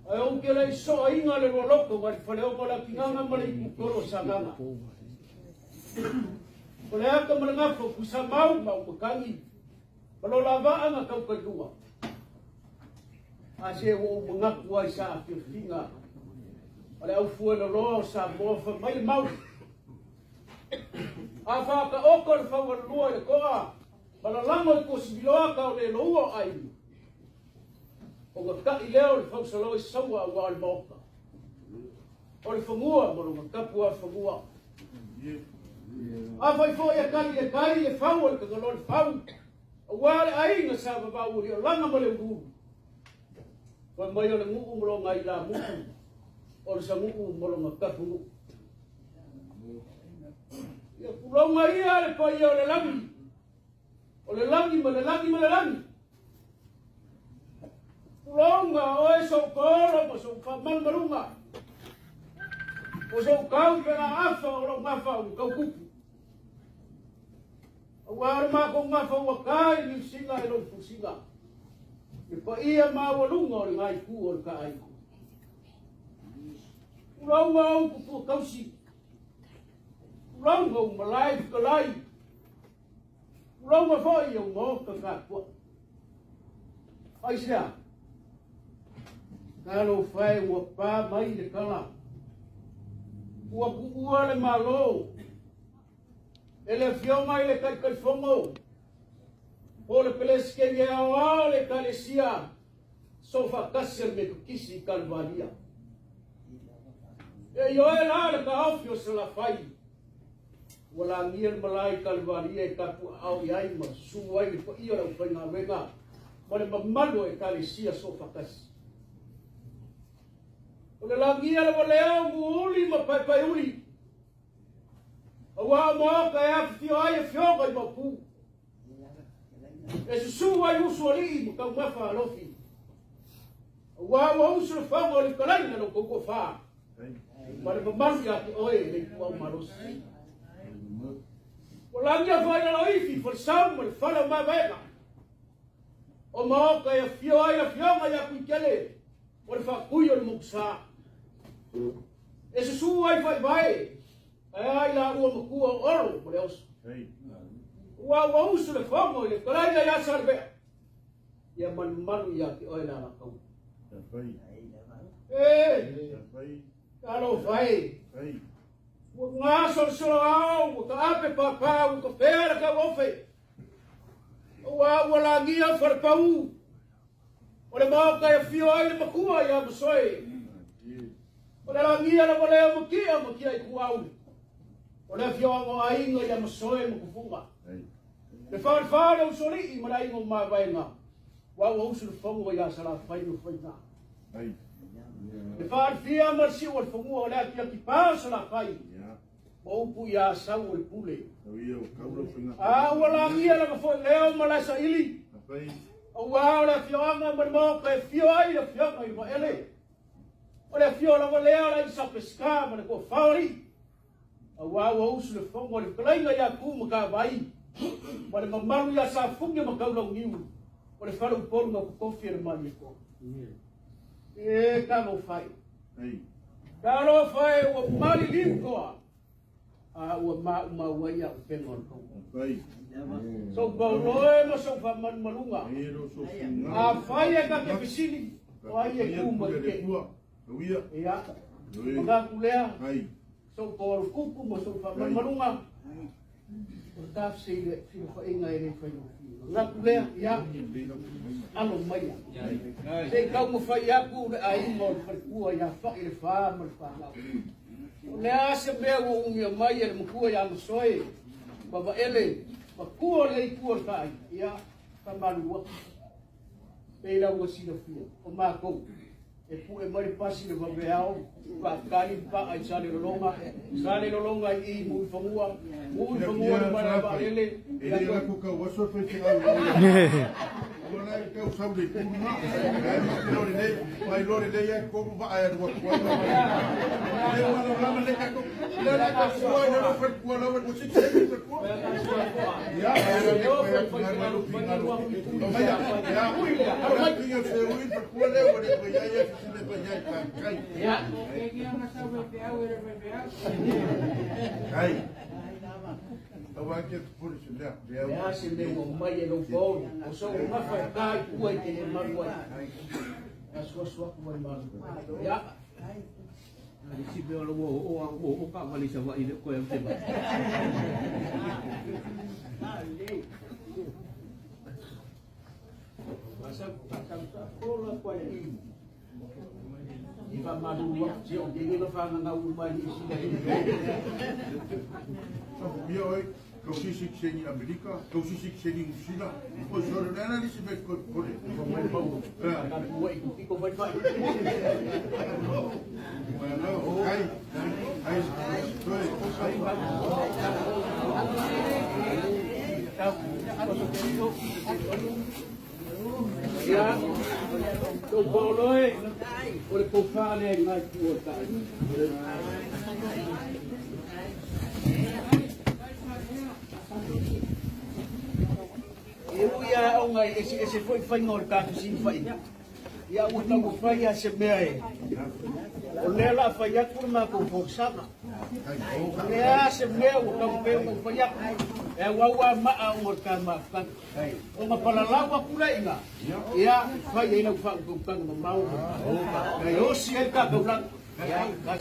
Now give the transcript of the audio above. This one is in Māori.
Ai o ke lai so inga le loko ma fale o la kinganga ma le kukoro saganga. Ole aka ma nga fo kusamau ma o kangi. Malo lava anga kau kadua. Ase o mga kuai sa finga. Ole au fuela lo sa mo fa mai mau. Afa ka okor fa wa lua le koa. Bala lango ko sibiloa ka le loa ai. O ka ka ileo le fa salo sawa wa al moka. O le famua mo no ka pua famua. Afa fo ya kai le fa o ka lo le fa. O wa ai na sa ba o le langa mo le ngu. Ko mai o le ngu mo lo ngai la mu. O le sa ngu mo lo ka pu. Ya kulonga ia le pa ia le langi. O le langi ma le langi ma le langi. Kulonga o e so koro mo so fa mal marunga. O so kau pena afa o lo ngafa o kau kupu. O wara ma ko ngafa o kai ni singa e lo fusinga. E pa ia ma o lunga o le ngai ku o le kai. Kulonga o kupu kausi. Longo malai kalai. Longo foi o mo ka ko. Ai sia. Kalo fai o pa mai de kala. O ku le malo. Ele fio mai le kai fongo. O le peles que ia o le kalesia. Sofa kasser me kisi kalvalia. E yo era le ka ofio se la fai. Wala ngir malai kalvaria e kapu au iai ma suai ko ia la faina wenga wala mamalo e kalisia sofa kas wala la ngia la wala au uli ma pai pai uli awa mo ka ya fio ai fio ko ma pu e suai usuali mo ka ma fa lofi awa wa usu fa mo le kalai na ko ko fa wala mamalo ya ki oe le ku marosi. Wala ngia fai na loifi for some will follow my way. O mo ka ya fio ma ya kuikele. Wala fa kuyo le muksa. E se su ai fai vai. Ai la o mo ku o oro mo leos. Wa usu le fomo le kala ya sarbe. Ya man manu ya ki oi la ka. Kalo fai. Nga so au ka ape papa u ka pera ka ofe wa ngia for pau o le mau ka fio ai le makua ya msoi o le ngia la wale mo kia i kuau o le fio ngo ai ngo ya msoi mo kufunga le fa o sori i mara ngo ma vaina wa usu fongo ya sala fai no faina le fa fia marsi o fongo o le kia ki pa sala fai o pu ya sau le pule. Wala ngia la fo leo malasa ili. O la fionga mo ka fio ai la fionga i mo ele. O le fio la leo la sa pesca ma ko fauri. O usu le fongo le klainga ya ku mo ka vai. Ma le mamalu ya sa funge mo ka lo niu. O le falu por no ko firmani ko. Ka mo fai. Ka lo fai o mali limko. Ua ma wai a pengon ko. So bauloe mo so fa man malunga. A fai e ka ke pisili. O ai e ku mo ke. Ia. Mga kulea. So por kuku mo so fa man malunga. O taf se le fi fa inga e fa yo. Nga kulea ia. Alo mai. Se ka mo fa ia ku ai mo fa ku ia fa ile fa mo fa. Le ase me o unga mai e mkua ya msoe baba ele makua le ku kai ya tamalu pe la wo si le fia o ma ko e pu e mai pasi le babeao pa kai pa ai sale longa i mu famua para ba ele ele la ku ka wo so fe Ona ke usau de kuma. Mai lori le ya ko ba ai ro ko. Le mana le ka ko. Le la ka ko no per ko no per kusi ke per ko. Ya, yo ya se ui per ko le o de ko ya ya se le ko ya kai. Ya. Kai. Awa ke por se le. Ya se me mo mai no fo. O so uma fa kai ku ai te maru ai. Ya so ku ai maru. Ya. Si be lo o ka vali sa wa ile ko ya te ba. Masa ko la ko ai. Iba malu wa si o de no fa na u mai si le. Yo ko sisi kseni Amerika, ko sisi kseni Usina, ko sore na ni si be ko kore. Ko mai pa. Na ku ai ku ko vai vai. Bueno, ai ya, tu boleh, oleh kufar yang ngai kuota. Ibu ya ongai ese foi ngorta sin fai. Ya utang fai ya semai. Olela fai ya kurma ko forsama. Ya semai utang pe ko fai ya. Wawa ma ngorta ma kan. O mapalalawa pula inga. Ya fai ina fa ko kan mau. Ya yo si ka ko lang. Ya